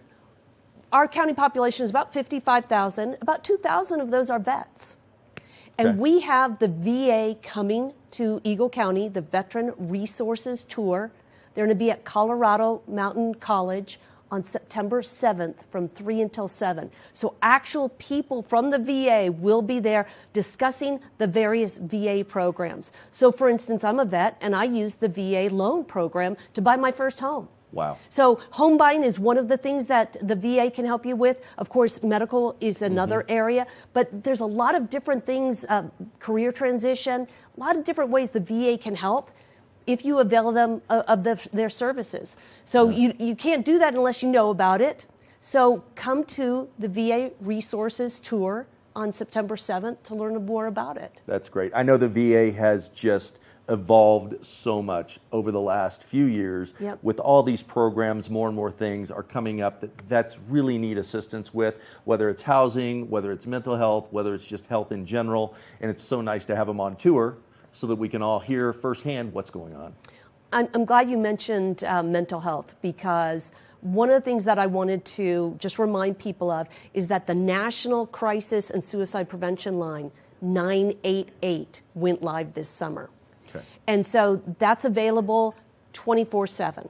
our county population is about 55,000. About 2,000 of those are vets. And Okay. we have the VA coming to Eagle County, the Veteran Resources Tour. They're going to be at Colorado Mountain College on September 7th from 3 until 7. So actual people from the VA will be there discussing the various VA programs. So for instance, I'm a vet and I use the VA loan program to buy my first home. Wow. So home buying is one of the things that the VA can help you with. Of course, medical is another area, but there's a lot of different things, career transition, a lot of different ways the VA can help if you avail them of their services. So you can't do that unless you know about it. So come to the VA Resources Tour on September 7th to learn more about it. That's great. I know the VA has just evolved so much over the last few years. Yep. With all these programs, more and more things are coming up that vets really need assistance with, whether it's housing, whether it's mental health, whether it's just health in general. And it's so nice to have them on tour so that we can all hear firsthand what's going on. I'm glad you mentioned mental health, because one of the things that I wanted to just remind people of is that the National Crisis and Suicide Prevention Line, 988, went live this summer. Okay. And so that's available 24/7.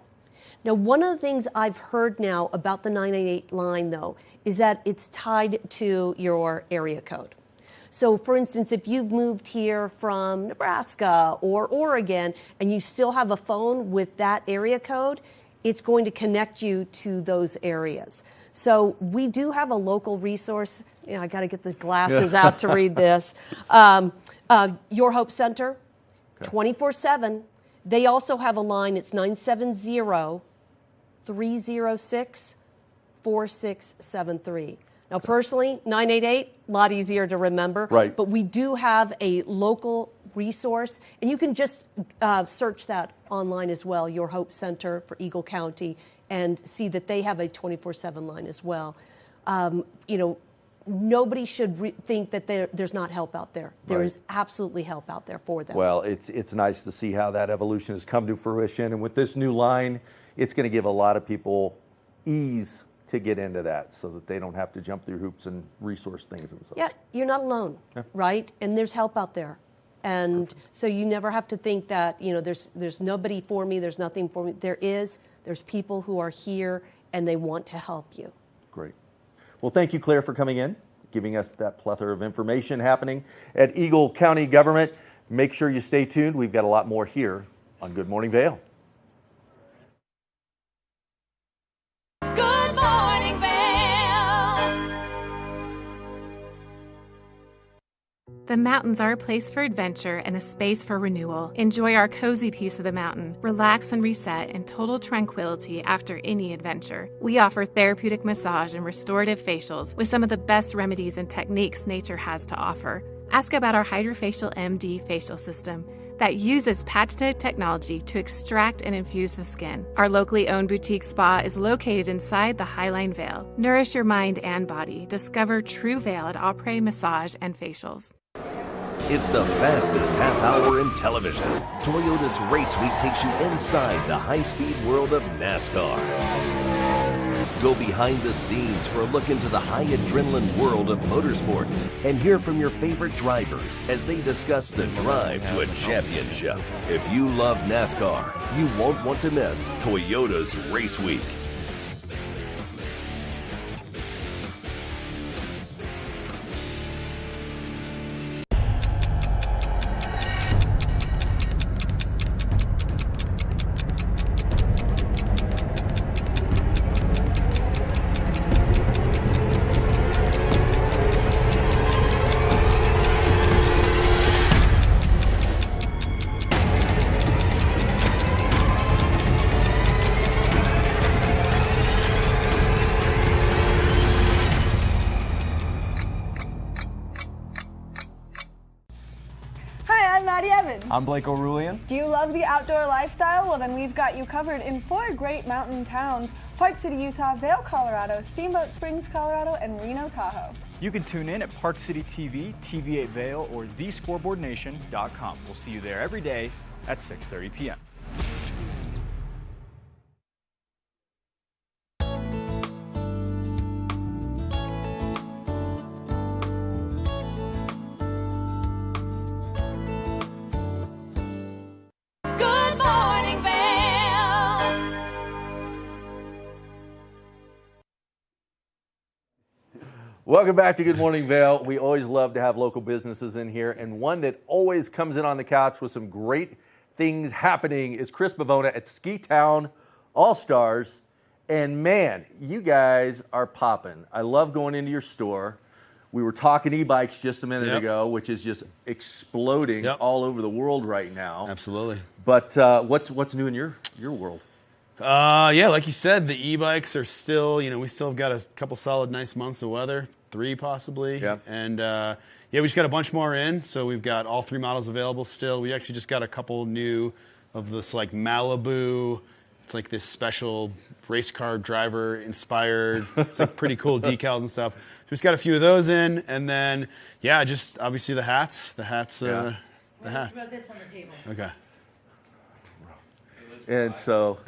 Now, one of the things I've heard now about the 988 line, though, is that it's tied to your area code. So, for instance, if you've moved here from Nebraska or Oregon and you still have a phone with that area code, it's going to connect you to those areas. So we do have a local resource. I got to get the glasses out to read this. Your Hope Center, 24/7. They also have a line. It's 970-306-4673. Now, personally, 988, a lot easier to remember. Right. But we do have a local resource, and you can just search that online as well, Your Hope Center for Eagle County, and see that they have a 24/7 line as well. Nobody should think that there's not help out there. There is absolutely help out there for them. Well, it's nice to see how that evolution has come to fruition. And with this new line, it's going to give a lot of people ease to get into that so that they don't have to jump through hoops and resource things themselves. Yeah, you're not alone, right? And there's help out there. And so you never have to think that, there's nobody for me, there's nothing for me. There's people who are here and they want to help you. Great. Well, thank you, Claire, for coming in, giving us that plethora of information happening at Eagle County Government. Make sure you stay tuned. We've got a lot more here on Good Morning Vail. Good morning, Vail. The mountains are a place for adventure and a space for renewal. Enjoy our cozy piece of the mountain. Relax and reset in total tranquility after any adventure. We offer therapeutic massage and restorative facials with some of the best remedies and techniques nature has to offer. Ask about our Hydrofacial MD facial system that uses patented technology to extract and infuse the skin. Our locally owned boutique spa is located inside the Highline Vail. Nourish your mind and body. Discover True Vail at Après Massage and Facials. It's the fastest half hour in television. Toyota's Race Week takes you inside the high-speed world of NASCAR. Go behind the scenes for a look into the high adrenaline world of motorsports and hear from your favorite drivers as they discuss the drive to a championship. If you love NASCAR, you won't want to miss Toyota's Race Week. I'm Blake O'Rulian. Do you love the outdoor lifestyle? Well, then we've got you covered in 4 great mountain towns: Park City, Utah, Vail, Colorado, Steamboat Springs, Colorado, and Reno, Tahoe. You can tune in at Park City TV, TV8 Vail, or thescoreboardnation.com. We'll see you there every day at 6:30 p.m. Good morning, Vail. Welcome back to Good Morning Vail. We always love to have local businesses in here, and one that always comes in on the couch with some great things happening is Chris Bavona at Ski Town All-Stars. And man, you guys are popping. I love going into your store. We were talking e-bikes just a minute ago, which is just exploding all over the world right now. Absolutely. But what's new in your world? Yeah, like you said, the e-bikes are still, we still have got a couple solid nice months of weather, 3 possibly. Yeah. And we just got a bunch more in, so we've got all 3 models available still. We actually just got a couple new of this like Malibu. It's like this special race car driver inspired. It's like pretty cool decals and stuff. So we've got a few of those in, and then just obviously the hats. The hats. Put this on the table. Okay. And so,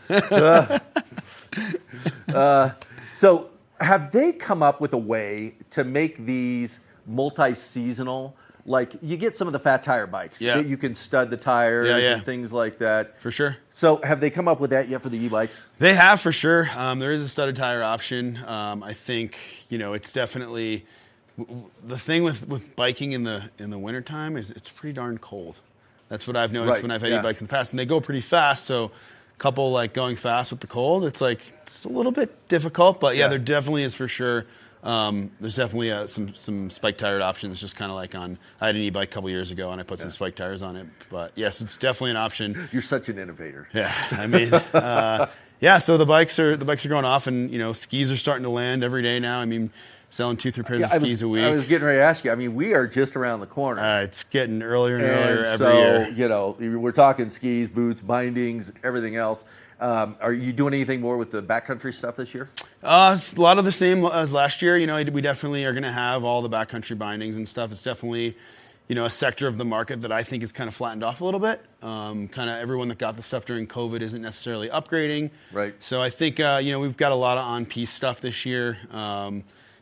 so have they come up with a way to make these multi-seasonal? Like, you get some of the fat tire bikes that you can stud the tires and things like that. For sure. So have they come up with that yet for the e-bikes? They have, for sure. There is a studded tire option. I think, it's definitely the thing with biking in the wintertime is it's pretty darn cold. That's what I've noticed when I've had e-bikes in the past, and they go pretty fast. So a couple like going fast with the cold, it's a little bit difficult, but there definitely is for sure. There's definitely some spike tired options. Just kind of like I had an e-bike a couple years ago, and I put some spike tires on it. But yes, it's definitely an option. You're such an innovator. Yeah, I mean, So the bikes are going off, and skis are starting to land every day now. I mean, selling 2-3 pairs of skis a week. I was getting ready to ask you. I mean, we are just around the corner. It's getting earlier and earlier every year. We're talking skis, boots, bindings, everything else. Are you doing anything more with the backcountry stuff this year? It's a lot of the same as last year. We definitely are going to have all the backcountry bindings and stuff. It's definitely, a sector of the market that I think is kind of flattened off a little bit. Kind of everyone that got the stuff during COVID isn't necessarily upgrading. Right. So I think, we've got a lot of on-piece stuff this year.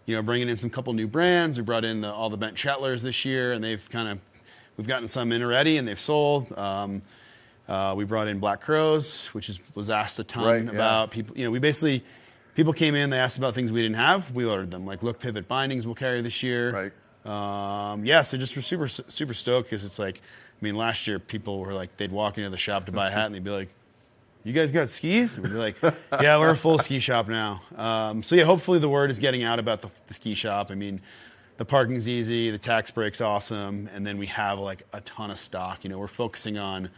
Bringing in some couple new brands. We brought in all the Bent Chettlers this year, and we've gotten some in already, and they've sold. We brought in Black Crows, which was asked a ton about. People, people came in, they asked about things we didn't have. We ordered them, like Look Pivot bindings we'll carry this year. Right. So just we're super, super stoked because it's like, last year people were like, they'd walk into the shop to buy a hat and they'd be like, "You guys got skis?" And we'd be like, "Yeah, we're a full ski shop now." Hopefully the word is getting out about the ski shop. The parking's easy, the tax break's awesome, and then we have like a ton of stock. We're focusing on,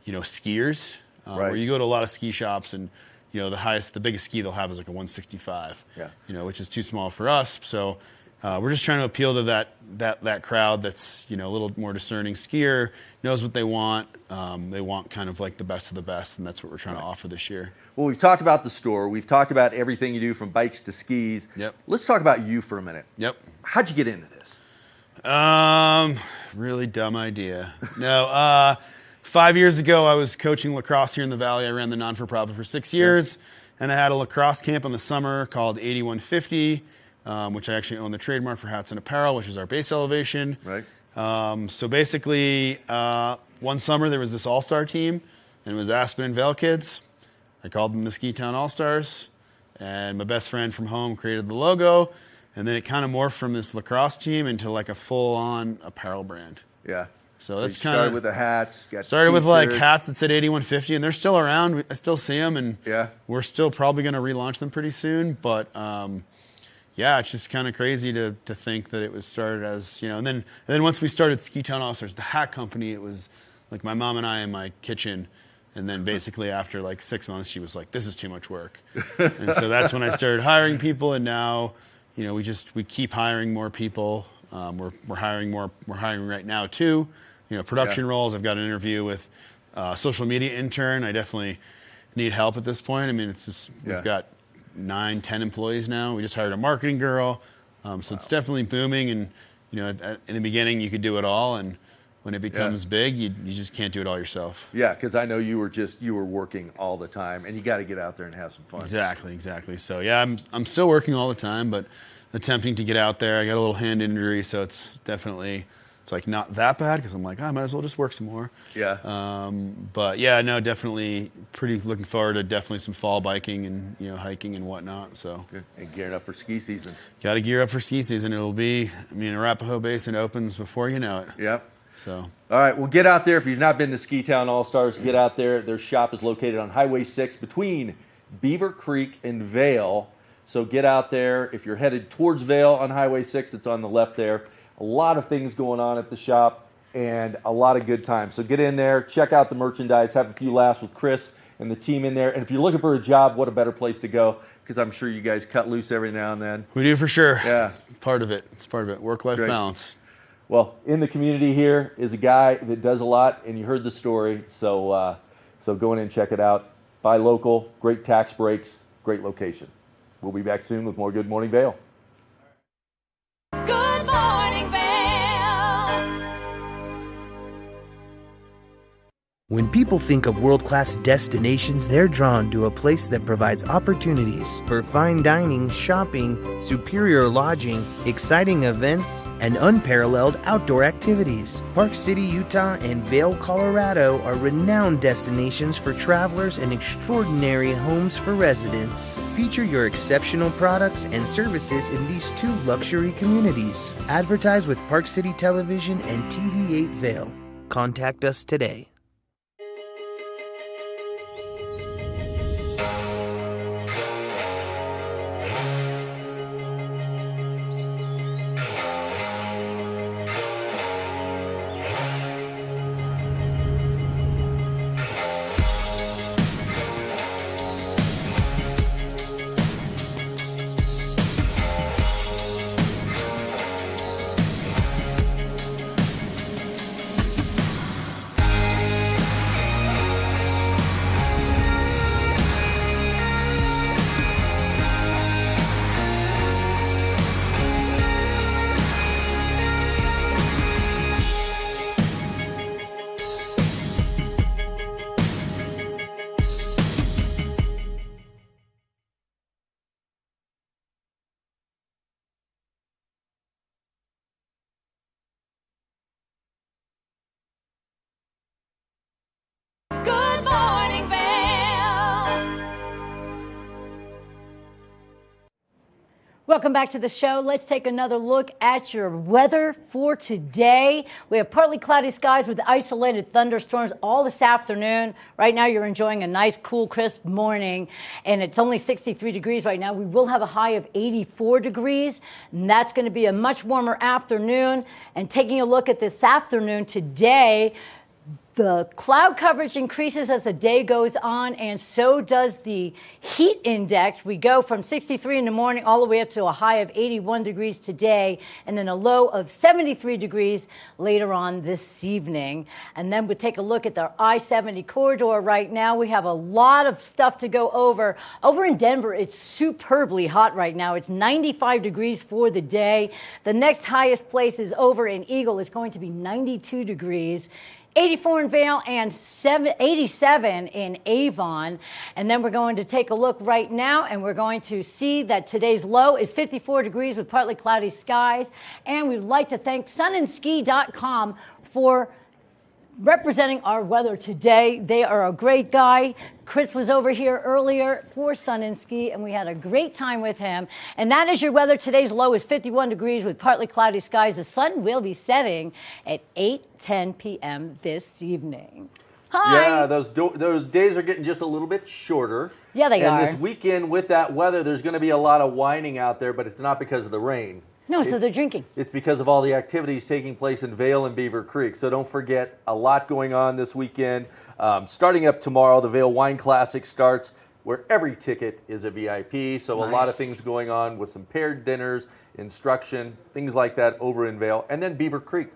skiers, where you go to a lot of ski shops and, the biggest ski they'll have is like a 165, which is too small for us. So we're just trying to appeal to that crowd that's, a little more discerning skier, knows what they want. They want kind of like the best of the best, and that's what we're trying to offer this year. Well, we've talked about the store. We've talked about everything you do from bikes to skis. Yep. Let's talk about you for a minute. Yep. How'd you get into this? Really dumb idea. No, 5 years ago, I was coaching lacrosse here in the Valley. I ran the non-for-profit for 6 years, and I had a lacrosse camp in the summer called 8150, which I actually own the trademark for hats and apparel, which is our base elevation. Right. So basically, one summer there was this all-star team, and it was Aspen and Vail kids. I called them the Ski Town All-Stars, and my best friend from home created the logo, and then it kind of morphed from this lacrosse team into like a full-on apparel brand. Yeah. So that's you kind of started with the hats. Started with like hats that said 8150, and they're still around. I still see them, and we're still probably going to relaunch them pretty soon. But it's just kind of crazy to think that it was started as and then once we started Ski Town All-Stars, the hat company, it was like my mom and I in my kitchen. And then basically after like 6 months, she was like, "This is too much work." And so that's when I started hiring people, and now, we keep hiring more people. We're hiring more. We're hiring right now too. production roles. I've got an interview with social media intern. I definitely need help at this point. I mean, it's just we've got 9-10 employees now. We just hired a marketing girl, so it's definitely booming. And in the beginning, you could do it all, and when it becomes big, you just can't do it all yourself. Yeah, because I know you were working all the time, and you got to get out there and have some fun. Exactly. So yeah, I'm still working all the time, but attempting to get out there. I got a little hand injury, so it's definitely like not that bad because I'm like, I might as well just work some more. Yeah. But yeah, no, definitely pretty looking forward to definitely some fall biking and hiking and whatnot. So good. And gearing up for ski season. Got to gear up for ski season. It'll be, Arapahoe Basin opens before you know it. Yep. So. All right, well, get out there. If you've not been to Ski Town All-Stars, get out there. Their shop is located on Highway 6 between Beaver Creek and Vail. So get out there. If you're headed towards Vail on Highway 6, it's on the left there. A lot of things going on at the shop and a lot of good times. So get in there, check out the merchandise, have a few laughs with Chris and the team in there. And if you're looking for a job, what a better place to go, because I'm sure you guys cut loose every now and then. We do for sure. Yeah. It's part of it. Work-life balance. Well, in the community here is a guy that does a lot, and you heard the story. So go in and check it out. Buy local, great tax breaks, great location. We'll be back soon with more Good Morning Vail. Good morning, Vail. When people think of world-class destinations, they're drawn to a place that provides opportunities for fine dining, shopping, superior lodging, exciting events, and unparalleled outdoor activities. Park City, Utah, and Vail, Colorado are renowned destinations for travelers and extraordinary homes for residents. Feature your exceptional products and services in these two luxury communities. Advertise with Park City Television and TV8 Vail. Contact us today. Good morning, Vail. Welcome back to the show. Let's take another look at your weather for today. We have partly cloudy skies with isolated thunderstorms all this afternoon. Right now you're enjoying a nice, cool, crisp morning, and it's only 63 degrees right now. We will have a high of 84 degrees, and that's going to be a much warmer afternoon. And taking a look at this afternoon today, the cloud coverage increases as the day goes on, and so does the heat index. We go from 63 in the morning all the way up to a high of 81 degrees today, and then a low of 73 degrees later on this evening. And then we take a look at the I-70 corridor right now. We have a lot of stuff to go over. Over in Denver, it's superbly hot right now. It's 95 degrees for the day. The next highest place is over in Eagle. It's going to be 92 degrees. 84 in Vail and 87 in Avon. And then we're going to take a look right now, and we're going to see that today's low is 54 degrees with partly cloudy skies. And we'd like to thank sunandski.com for representing our weather today. They are a great guy. Chris was over here earlier for Sun and Ski, and we had a great time with him. And that is your weather. Today's low is 51 degrees with partly cloudy skies. The sun will be setting at 8:10 p.m. this evening. Hi. Yeah, those days are getting just a little bit shorter. Yeah, they are. And this weekend with that weather, there's going to be a lot of whining out there, but it's not because of the rain. No, so they're drinking. It's because of all the activities taking place in Vail and Beaver Creek. So don't forget, a lot going on this weekend. Starting up tomorrow, the Vail Wine Classic starts, where every ticket is a VIP. So Nice. a lot of things going on with some paired dinners, instruction, things like that over in Vail. And then Beaver Creek.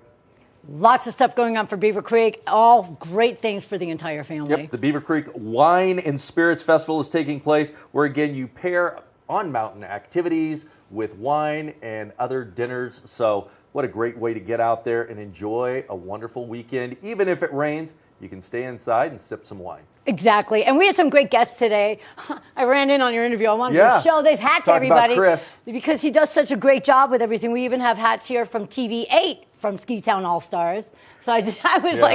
Lots of stuff going on for Beaver Creek. All great things for the entire family. Yep, the Beaver Creek Wine and Spirits Festival is taking place, where again you pair on-mountain activities with wine and other dinners. So what a great way to get out there and enjoy a wonderful weekend. Even if it rains, you can stay inside and sip some wine. Exactly. And we had some great guests today. I ran in on your interview. I wanted to show this hat to everybody. About Chris. Because he does such a great job with everything. We even have hats here from TV8 from Ski Town All-Stars. So I was like,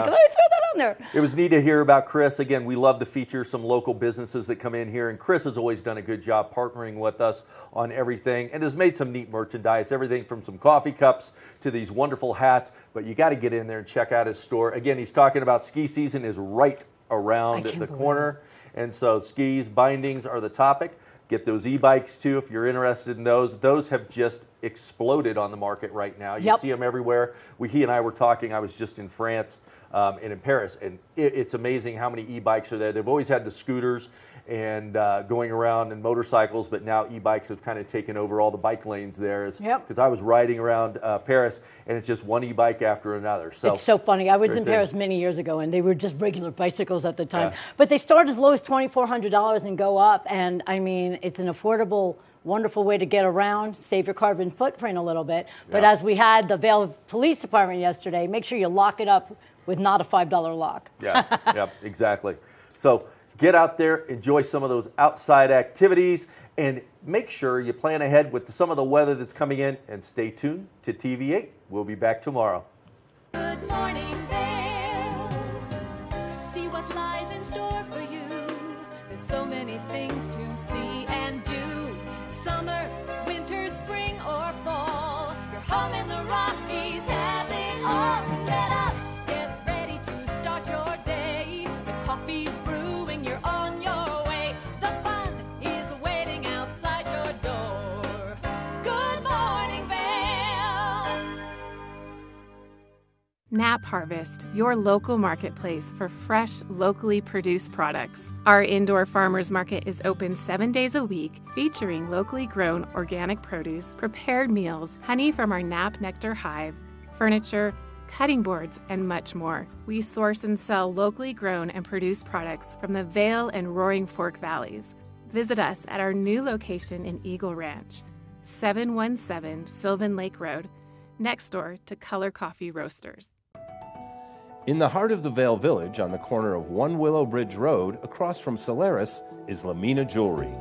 let me throw that on there. It was neat to hear about Chris. Again, we love to feature some local businesses that come in here, and Chris has always done a good job partnering with us on everything and has made some neat merchandise, everything from some coffee cups to these wonderful hats. But you got to get in there and check out his store. Again, he's talking about ski season is right around the corner, and so skis, bindings are the topic. Get those e-bikes too if you're interested in those. Those have just exploded on the market right now. You see them everywhere. He and I were talking. I was just in France and in Paris, and it's amazing how many e-bikes are there. They've always had the scooters and going around and motorcycles, but now e-bikes have kind of taken over all the bike lanes there. Because I was riding around Paris, and it's just one e-bike after another. So it's so funny. I was in Paris many years ago, and they were just regular bicycles at the time. But they start as low as $2,400 and go up. And I mean, it's an affordable, wonderful way to get around, save your carbon footprint a little bit. But as we had the Vail Police Department yesterday, make sure you lock it up with not a $5 lock. Yeah, exactly. So get out there, enjoy some of those outside activities, and make sure you plan ahead with some of the weather that's coming in, and stay tuned to TV8. We'll be back tomorrow. Good morning, Vail. See what lies in store for you. There's so many things to see and do. Summer, winter, spring, or fall. Your home in the Rockies has it all. So get up, get ready to start your day. The coffee's brewing, you're on your way. The fun is waiting outside your door. Good morning, Vail. Nap Harvest, your local marketplace for fresh, locally produced products. Our indoor farmers market is open 7 days a week, featuring locally grown organic produce, prepared meals, honey from our Nap Nectar hive, furniture, cutting boards, and much more. We source and sell locally grown and produced products from the Vail and Roaring Fork Valleys. Visit us at our new location in Eagle Ranch, 717 Sylvan Lake Road, next door to Color Coffee Roasters. In the heart of the Vail Village, on the corner of One Willow Bridge Road, across from Solaris, is Lamina Jewelry.